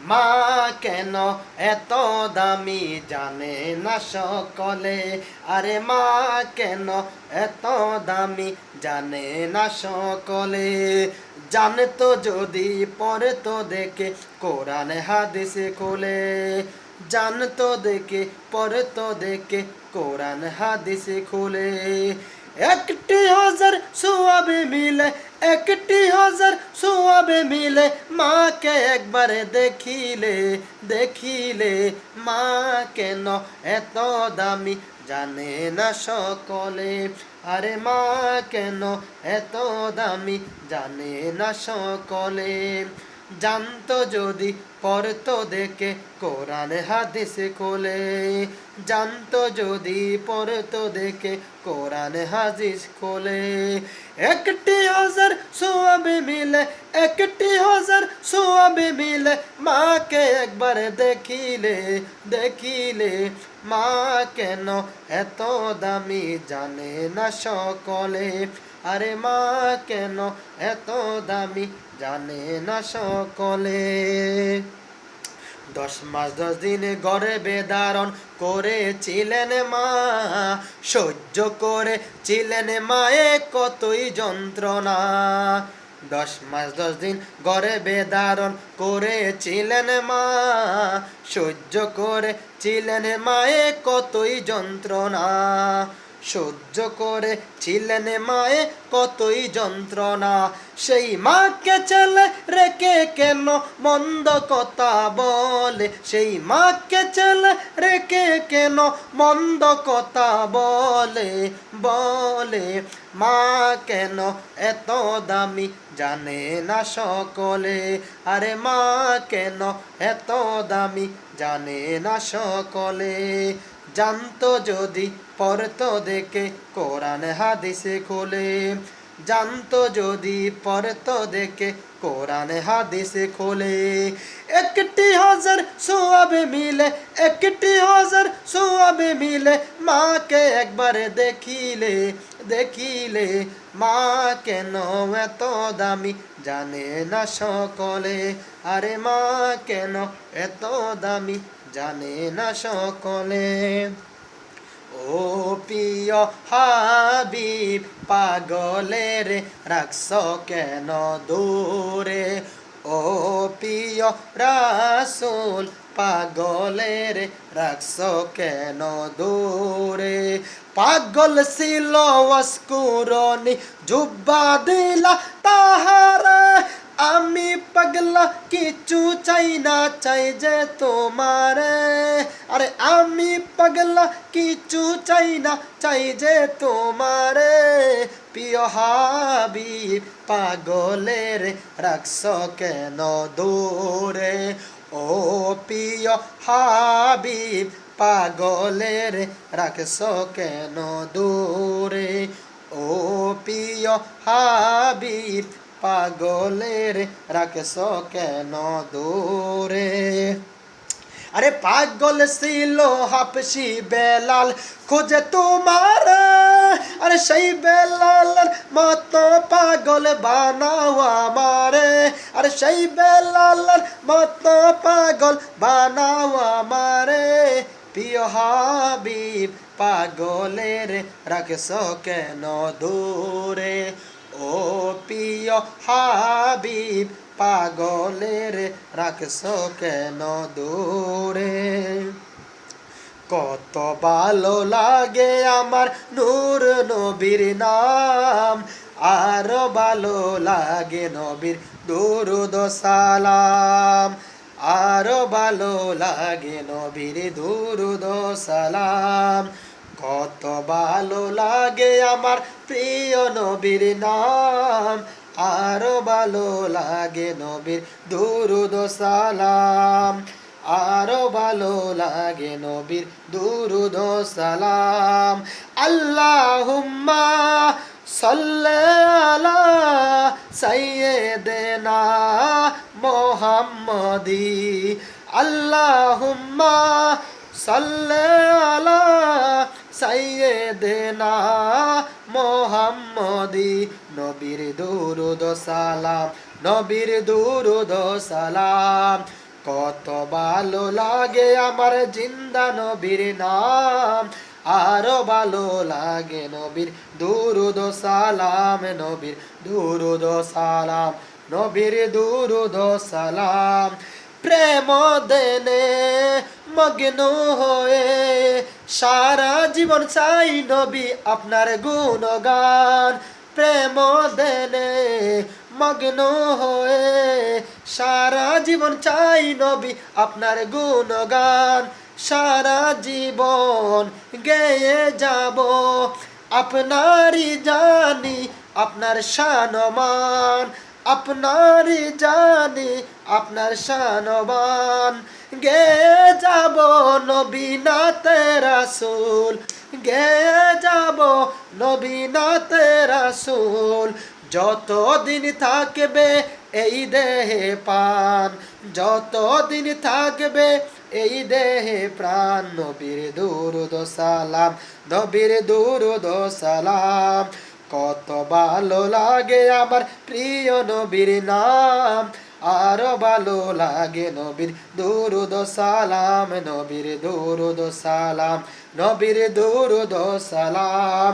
মা কেন এত দামি জানে না সকলে, আরে মা কেন এত দামি জানে না সকলে। জানতো যদি পড়তো দেখে কোরআন হাদিস খুলে, জানতো দেখে পড়তো দেখে কোরআন হাদিস খুলে। একটি হাজার সোয়াবে মিলে, একটি হাজার সোয়াবে মিলে, মাকে একবারে দেখিলে, দেখিলে। মা কেন এত দামি জানে না সকলে, আরে মা কেন এত দামি জানে না সকলে। জানতো যদি পড়তো দেখে কোরআন হাদিস খোলে, জানতো যদি পড়তো দেখে কোরআন হাদিস খোলে। একটি হাজার সোয়াবে মিলে, একটি হাজার সোয়াবে মিলে, মাকে একবার দেখিলে, দেখিলে। মা কেন এত দামি জানে না সকলে, আরে মা কেন এত দামি জানে না সকলে। 10 মাস 10 দিন গর্ভে ধারণ করেছিলেন মা, সহ্য করেছিলেন মায়ে কতই যন্ত্রণা। 10 মাস 10 দিন গর্ভে ধারণ করেছিলেন মা, সহ্য করেছিলেন মায়ে কতই যন্ত্রণা। সহ্য করেছিলেন মায়ে কতই যন্ত্রণা। সেই মাকে ছেলে রেখে কেন মন্দ কথা বলে, সেই মাকে ছেলে রেখে কেন মন্দ কথা বলে, বলে। মা কেন এত দামি জানে না সকলে, আরে মা কেন এত দামি জানে না সকলে। জানতো যদি পড়তো দেখে কোরআন হাদিসে খোলে, জানতো যদি পড়তো দেখে কোরআন হাদিসে খোলে। একটি হাজার সোয়াবে মিলে, একটি হাজার সোয়াবে মিলে, মাকে একবারে দেখিলে, দেখিলে। মা কেন এত দামি জানে না সকলে, আরে মা কেন এত দামি জানে না সকলে। ও প্রিয় হাবিব পাগলের রাখছ কেন দূরে, ও প্রিয় রাসূল পাগলের রাখছ কেন দূরে। পাগল ছিল অস্কুরনি জুব্বা দিলা তাহারে, আমি পাগলা কিছু চাই না চাই যে তোমারে, আরে আমি পাগলা কিছু চাই না চাই যে তোমারে। প্রিয় হাবিব পাগলের রাখছ কেন দূরে, ও প্রিয় হাবিব পাগলের রাখছ কেন দূরে, ও প্রিয় হাবিব পাগলের রাখছ কেন দূরে। আরে পাগল ছিল হাবশি বেলাল খোঁজে তোমার, আরে সেই বেলালের মতো পাগল বানাও আমারে, আরে সেই বেলালের মতো পাগল বানাও আমারে। প্রিয় হাবিব পাগলের রাখছ কেন দূরে, ও প্রিয় হাবিব পাগলের রাখছ কেন দূরে। কত ভালো লাগে আমার নূর নবীর নাম, আরো ভালো লাগে নবীর দুরূদ সালাম, আরো ভালো লাগে নবীর দুরূদ সালাম। কত ভালো লাগে আমার প্রিয় নবীর নাম, আরো ভালো লাগে নবীর দুরূদ সালাম, আরো ভালো লাগে নবীর দুরূদ সালাম। আল্লাহুম্মা সাল্লি আলা সাইয়্যিদিনা মুহাম্মাদি, আল্লাহুম্মা সাল্লি আলা সাইয়্যিদিনা মুহাম্মাদি। নবীর দুরূদ সালাম, নবীর দুরূদ সালাম। কত ভালো লাগে আমার জিন্দা নবীর নাম, আরো ভালো লাগে নবীর দুরুদ ও সালাম, নবীর দুরুদ ও সালাম, নবীর দুরুদ ও সালাম। প্রেম দেনে মগ্ন হয়ে সারা জীবন চাই নবী আপনার গুণগান। প্রেম দেনে মগ্ন হয়ে সারা জীবন চাই নবী আপনার গুণগান। সারা জীবন গেয়ে যাব আপনারই জানি আপনার শানমান, আপনারই জানি আপনার শানমান। গেয়ে যাব নবী নাতে রাসূল, গেয়ে যাব নবী নাতে রাসূল। যতদিন থাকবে এই দেহে প্রাণ, যতদিন থাকবে এই দেহে প্রাণ, নবীর দুরুদ ও সালাম, নবীর দুরুদ ও সালাম। কত ভালো লাগে আমার প্রিয় নবীর নাম, আরো ভালো লাগে নবীর দুরুদ ও সালাম, নবীর দুরুদ ও সালাম, নবীর দুরুদ ও সালাম।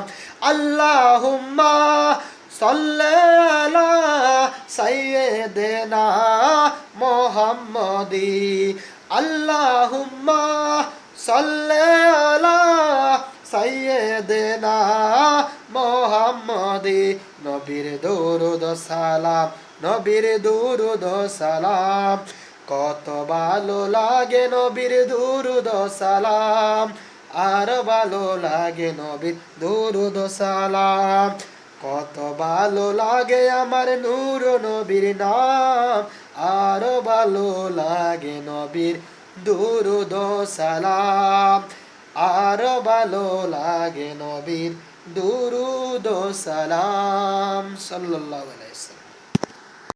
আল্লাহুম্মা সাল্লি আলা সাইয়্যিদিনা মুহাম্মাদি, আল্লাহুম্মা সাল্লি আলা সাইয়্যিদিনা মুহাম্মাদি, নবীর দুরুদ ও সালাম, নবীর দুরুদ ও সালাম। কত ভালো লাগে নবীর দুরুদ ও সালাম, আর ভালো লাগে নবীর দুরুদ ও সালাম। কত ভালো লাগে আমার নূর নবীর নাম, আর ভালো লাগে নবীর দুরুদ ও সালাম, আর ভালো লাগে নবীর দুরুদ ও সালাম। সাল্লাল্লাহু আলাইহি ওয়াসাল্লাম।